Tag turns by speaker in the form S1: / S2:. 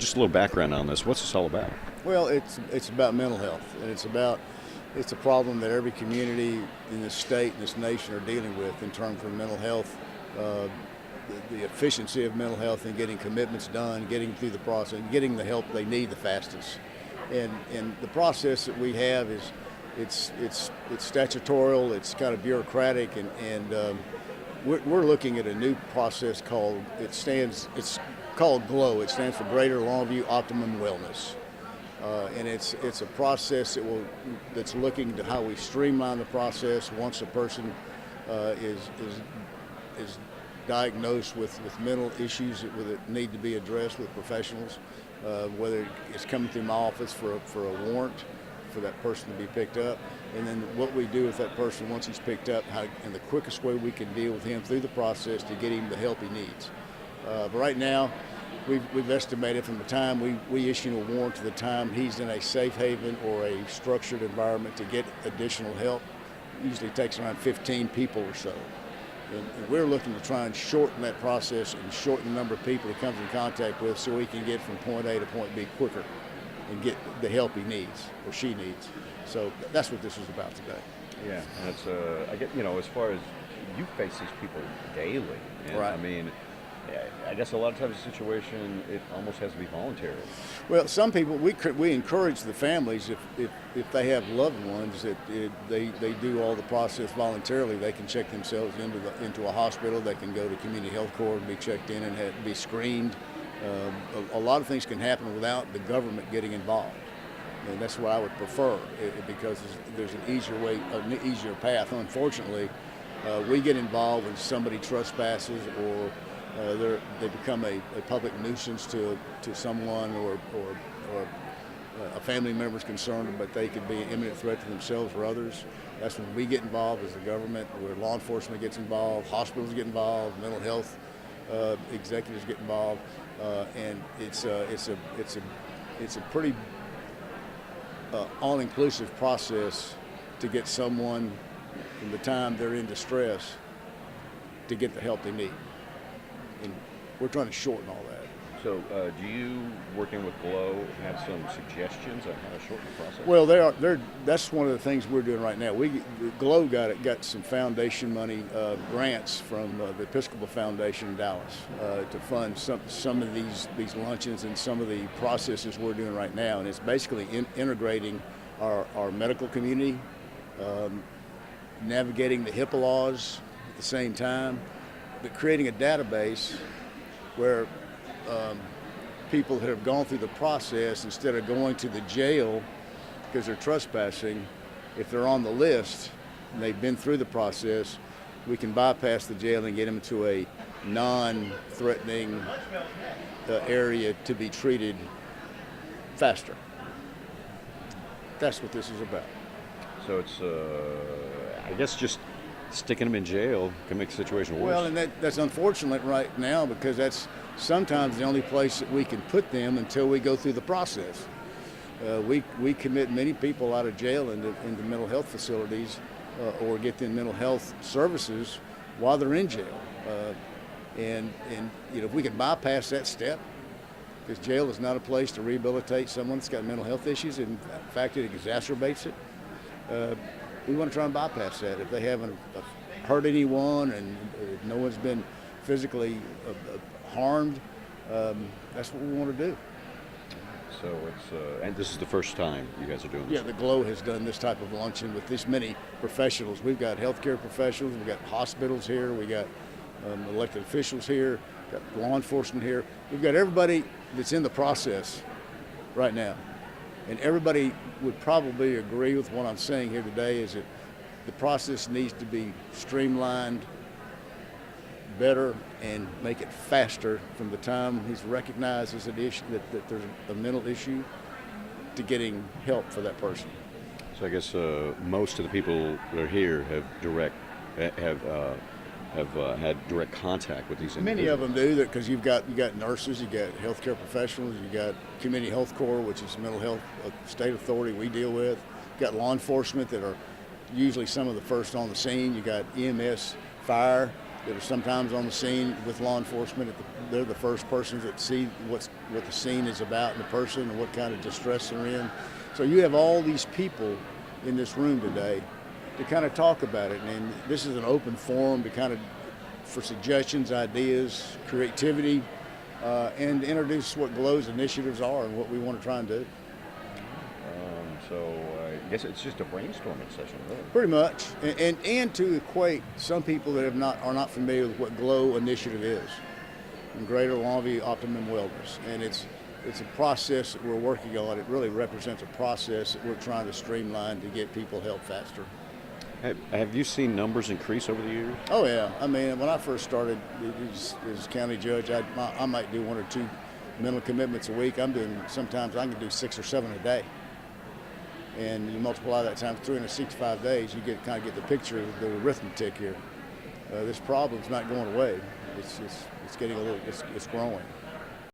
S1: just a little background on this. What's this all about?
S2: Well, it's about mental health, and it's a problem that every community in this state and this nation are dealing with in terms of mental health, the efficiency of mental health and getting commitments done, getting through the process, and getting the help they need the fastest. And the process that we have is it's statutorial, it's kind of bureaucratic, and we're looking at a new process called it's called GLOW. It stands for Greater Longview Optimum Wellness. And it's a process that's looking to how we streamline the process once a person is diagnosed with mental issues that need to be addressed with professionals, whether it's coming through my office for a warrant for that person to be picked up, and then what we do with that person once he's picked up, and the quickest way we can deal with him through the process to get him the help he needs. But right now, we've estimated from the time we issue a warrant to the time he's in a safe haven or a structured environment to get additional help, it usually takes around 15 people or so. And we're looking to try and shorten that process and shorten the number of people he comes in contact with so he can get from point A to point B quicker and get the help he needs or she needs. So that's what this is about today.
S1: Yeah, and it's I get, as far as you face these people daily, and
S2: right.
S1: I mean, I guess a lot of times the situation, it almost has to be voluntary.
S2: Well, some people, we encourage the families, if they have loved ones, that they do all the process voluntarily. They can check themselves into a hospital. They can go to community health corps and be checked in and be screened. A lot of things can happen without the government getting involved. And that's what I would prefer, because there's an easier path. Unfortunately, we get involved when somebody trespasses or they become a public nuisance to someone, or a family member's concerned, but they could be an imminent threat to themselves or others. That's when we get involved as the government, where law enforcement gets involved, hospitals get involved, mental health executives get involved, and it's a pretty all-inclusive process to get someone from the time they're in distress to get the help they need. And we're trying to shorten all that.
S1: So do you, working with GLOW, have some suggestions on how to shorten the process?
S2: Well, that's one of the things we're doing right now. GLOW got some foundation money, grants from the Episcopal Foundation in Dallas to fund some of these luncheons and some of the processes we're doing right now. And it's basically integrating our medical community, navigating the HIPAA laws at the same time, but creating a database where people that have gone through the process, instead of going to the jail because they're trespassing, if they're on the list and they've been through the process, we can bypass the jail and get them to a non-threatening area to be treated faster. That's what this is about.
S1: So it's, I guess, just sticking them in jail can make the situation worse.
S2: Well, and that's unfortunate right now, because that's sometimes the only place that we can put them until we go through the process. We commit many people out of jail into mental health facilities or get them mental health services while they're in jail. And if we can bypass that step, because jail is not a place to rehabilitate someone that's got mental health issues. In fact, it exacerbates it. We want to try and bypass that. If they haven't hurt anyone and no one's been physically harmed, that's what we want to do.
S1: So it's, and this is the first time you guys are doing this?
S2: Yeah, the GLOW has done this type of luncheon with this many professionals. We've got healthcare professionals, we've got hospitals here, we got elected officials here, got law enforcement here. We've got everybody that's in the process right now. And everybody would probably agree with what I'm saying here today, is that the process needs to be streamlined better and make it faster from the time he's recognized as an issue, that there's a mental issue, to getting help for that person.
S1: So I guess most of the people that are here have had direct contact with these individuals.
S2: Many of them do, that because you got nurses, you got healthcare professionals, you got community health corps, which is mental health state authority we deal with. You got law enforcement that are usually some of the first on the scene. You got EMS, fire, that are sometimes on the scene with law enforcement they're the first persons that see what the scene is about and the person and what kind of distress they're in. So you have all these people in this room today to kind of talk about it, and this is an open forum to kind of for suggestions, ideas, creativity, and introduce what GLOW's initiatives are and what we want to try and do.
S1: So I guess it's just a brainstorming session, really.
S2: Pretty much, and to equate some people that are not familiar with what GLOW initiative is, in Greater Longview Optimum Wellness, and it's a process that we're working on. It really represents a process that we're trying to streamline to get people help faster.
S1: Have you seen numbers increase over the years?
S2: Oh yeah, I mean, when I first started as county judge, I might do 1 or 2 mental commitments a week. Sometimes I can do 6 or 7 a day. And you multiply that times 365 days, you kind of get the picture of the arithmetic here. This problem's not going away. It's getting it's growing.